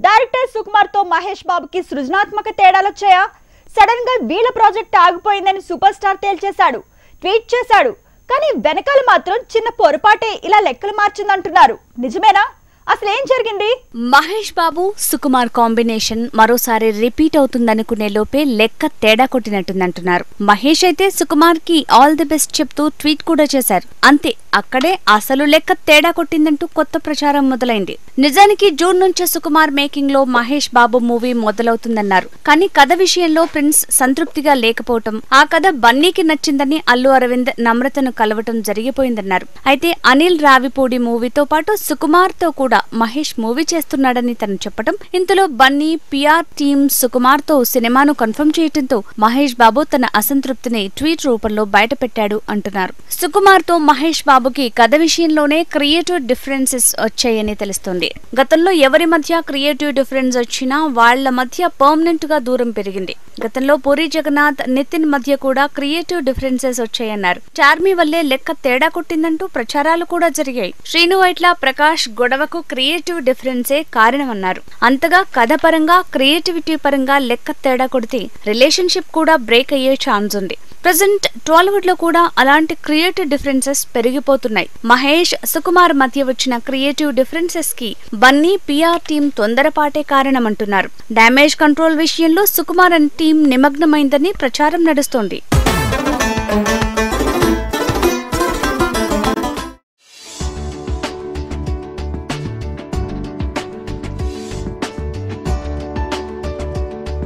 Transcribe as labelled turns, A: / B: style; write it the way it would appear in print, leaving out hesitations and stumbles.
A: Director Sukumar తో మహేష్ బాబుకి సృజనాత్మక తేడాలొచ్చాయా? సడన్ గా వీళ్ళ ప్రాజెక్ట్ ఆగిపోయిందని సూపర్ స్టార్ తేల్చేశాడు, ట్వీట్ చేశాడు. కానీ వెనకాల మాత్రం చిన్న పొరపాటే ఇలా లెక్కలు మార్చిందంటున్నారు. నిజమేనా? అసలు ఏం జరిగింది?
B: మహేష్ బాబు సుకుమార్ కాంబినేషన్ మరోసారి రిపీట్ అవుతుందనుకునే లోపే లెక్క తేడా కొట్టినట్టుందంటున్నారు. మహేష్ అయితే సుకుమార్ కి ఆల్ ది బెస్ట్ చెప్తూ ట్వీట్ కూడా చేశారు. అంతే, అక్కడే అసలు లెక్క తేడా కొట్టిందంటూ కొత్త ప్రచారం మొదలైంది. నిజానికి జూన్ నుంచే సుకుమార్ మేకింగ్ లో మహేష్ బాబు మూవీ మొదలవుతుందన్నారు. కానీ కథ విషయంలో ప్రిన్స్ సంతృప్తిగా లేకపోవటం, ఆ కథ బన్నీకి నచ్చిందని అల్లు అరవింద్ నమ్రతను కలవటం జరిగిపోయిందన్నారు. అయితే అనిల్ రావిపూడి మూవీతో పాటు సుకుమార్ తో కూడా మహేష్ మూవీ చేస్తున్నాడని తను చెప్పడం, ఇంతలో బన్నీ పిఆర్ టీమ్ సుకుమార్ తో సినిమాను కన్ఫర్మ్ చేయడంతో మహేష్ బాబు తన అసంతృప్తిని ట్వీట్ రూపంలో బయటపెట్టాడు అంటున్నారు. సుకుమార్ తో మహేష్ బాబుకి కథ విషయంలోనే క్రియేటివ్ డిఫరెన్సెస్ వచ్చాయని తెలుస్తోంది. గతంలో ఎవరి మధ్య క్రియేటివ్ డిఫరెన్స్ వచ్చినా వాళ్ల మధ్య పర్మనెంట్ గా దూరం పెరిగింది. గతంలో పూరి జగన్నాథ్, నితిన్ మధ్య కూడా క్రియేటివ్ డిఫరెన్సెస్ వచ్చాయన్నారు. చార్మీ వల్లే లెక్క తేడా కొట్టిందంటూ ప్రచారాలు కూడా జరిగాయి. శ్రీను వైట్ల, ప్రకాష్ గొడవకు క్రియేటివ్ డిఫరెన్సే కారణమన్నారు. అంతగా కథ పరంగా, క్రియేటివిటీ పరంగా లెక్క తేడా కొడితే రిలేషన్షిప్ కూడా బ్రేక్ అయ్యే ఛాన్స్ ఉంది. ప్రెజెంట్ టాలీవుడ్ లో కూడా అలాంటి క్రియేటివ్ డిఫరెన్సెస్ పెరిగిపోతున్నాయి. మహేష్, సుకుమార్ మధ్య వచ్చిన క్రియేటివ్ డిఫరెన్సెస్ కి బన్నీ, పిఆర్ టీం తొందరపాటే కారణమంటున్నారు. డ్యామేజ్ కంట్రోల్ విషయంలో సుకుమార్ అండ్ టీం నిమగ్నమైందని ప్రచారం నడుస్తోంది.